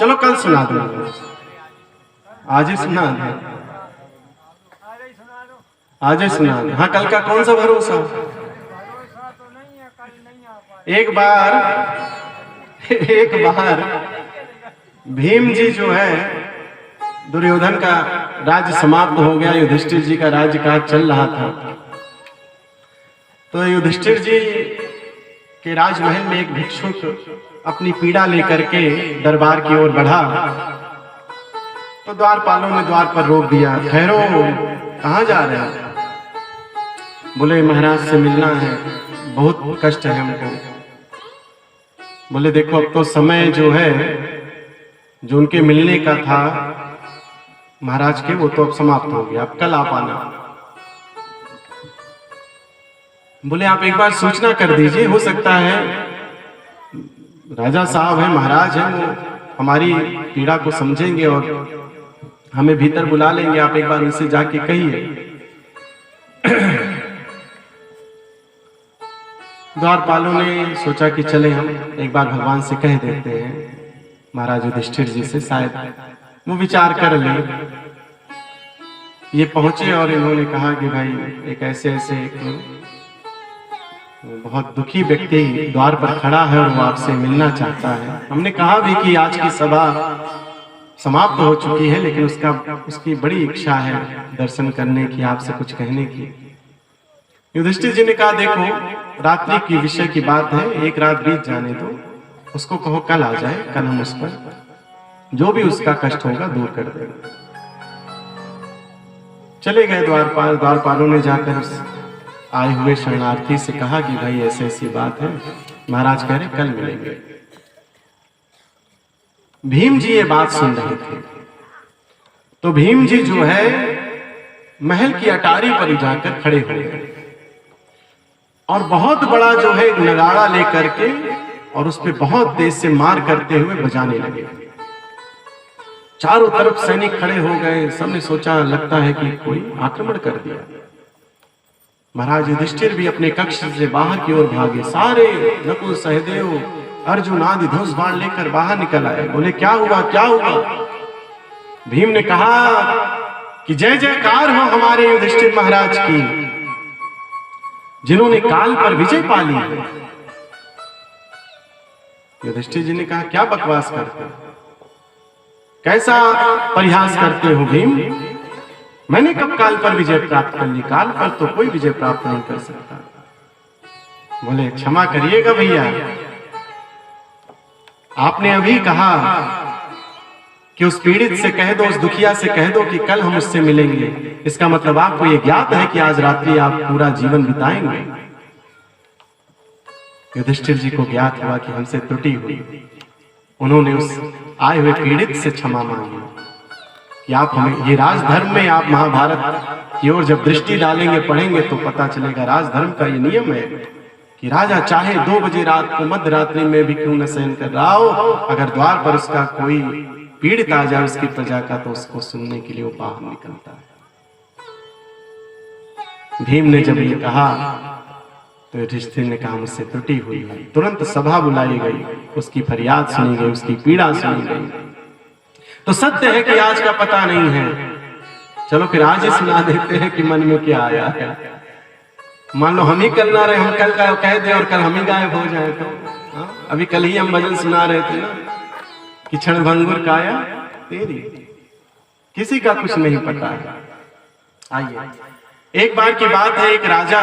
चलो कल सुना दूंगा, आज ही सुना दे, आज ही सुना दे। हाँ, कल का कौन सा भरोसा। एक बार भीम जी जो है, दुर्योधन का राज्य समाप्त हो गया, युधिष्ठिर जी का राज्य काज चल रहा था। तो युधिष्ठिर जी के राजमहल में एक भिक्षुक अपनी पीड़ा लेकर के दरबार की ओर बढ़ा। तो द्वारपालों ने द्वार पर रोक दिया। ठहरो, कहाँ जा रहे हैं? बोले महाराज से मिलना है, बहुत कष्ट है हमको। बोले देखो, अब तो समय जो है, जो उनके मिलने का था महाराज के, वो तो अब समाप्त हो गया, अब कल आप आना। बोले आप एक बार सूचना कर दीजिए, हो सकता है राजा साहब है, महाराज है, वो हमारी पीड़ा को समझेंगे और हमें भीतर बुला लेंगे, आप एक बार उनसे जाके कहिए। द्वारपालों ने सोचा कि चले हम एक बार भगवान से कह देते हैं, महाराज युधिष्ठिर जी से, शायद वो विचार कर ले। ये पहुंचे और इन्होंने कहा कि भाई एक ऐसे एक बहुत दुखी व्यक्ति द्वार पर खड़ा है और वो आपसे मिलना चाहता है। हमने कहा भी कि आज की सभा समाप्त हो चुकी है, लेकिन उसकी बड़ी इच्छा है दर्शन करने की, आपसे कुछ कहने की। युधिष्ठिर जी ने कहा देखो, रात्रि की विषय की बात है, एक रात बीत जाने दो, उसको कहो कल आ जाए, कल हम उस पर जो भी उसका कष्ट होगा दूर कर देंगे। चले गए द्वारपाल। द्वारपालों ने जाकर उस आए हुए शरणार्थी से कहा कि भाई ऐसी ऐसी बात है, महाराज कह रहे कल मिलेंगे। भीम जी ये बात सुन रहे थे, तो भीम जी जो है महल की अटारी पर जाकर खड़े हो गए और बहुत बड़ा जो है एक नगाड़ा लेकर के और उस पे बहुत तेज से मार करते हुए बजाने लगे। चारों तरफ सैनिक खड़े हो गए, सबने सोचा लगता है कि कोई आक्रमण कर दिया। महाराज युधिष्ठिर भी अपने कक्ष से बाहर की ओर भागे। सारे नकुल, सहदेव, अर्जुन आदि धनुष बाण लेकर बाहर निकल आए। बोले क्या हुआ, क्या हुआ? भीम ने कहा कि जय जयकार हो हमारे युधिष्ठिर महाराज की, जिन्होंने काल पर विजय पा ली है। युधिष्ठिर जी ने कहा क्या बकवास करते हो, कैसा परिहास करते हो भीम? मैंने कब काल पर विजय प्राप्त कर ली? काल पर तो कोई विजय प्राप्त नहीं कर सकता। बोले क्षमा करिएगा भैया, आपने अभी कहा कि उस पीड़ित से कह दो, उस दुखिया से कह दो कि कल हम उससे मिलेंगे। इसका मतलब आपको यह ज्ञात है कि आज रात्रि आप पूरा जीवन बिताएंगे। युधिष्ठिर जी को ज्ञात हुआ कि हमसे त्रुटि हुई। उन्होंने उस आए हुए पीड़ित से क्षमा मांगी कि आप हमें, ये राजधर्म में आप महाभारत की ओर जब दृष्टि डालेंगे, पढ़ेंगे तो पता चलेगा राजधर्म का ये नियम है कि राजा चाहे 2 बजे रात को मध्य रात्रि में भी क्यों न शयन कर रहा हो, अगर द्वार पर उसका कोई पीड़ित आ जाए उसकी प्रजा का, तो उसको सुनने के लिए वो बाहर निकलता है। भीम ने जब ये कहा तो युधिष्ठिर ने कहा मुझसे त्रुटि हुई है। तुरंत सभा बुलाई गई, उसकी फरियाद सुनी गई, उसकी पीड़ा सुनी गई। तो सत्य है कि आज का पता नहीं है, चलो फिर आज ही सुना देते हैं कि मन में क्या आया है। मान लो हम ही कल ना रहे, हम कल का कह दे और कल हम ही गायब हो जाए तो। अभी कल ही हम भजन सुना रहे थे ना कि क्षण भंगुर काया तेरी, किसी का कुछ नहीं पता है। आइए, एक बार की बात है, एक राजा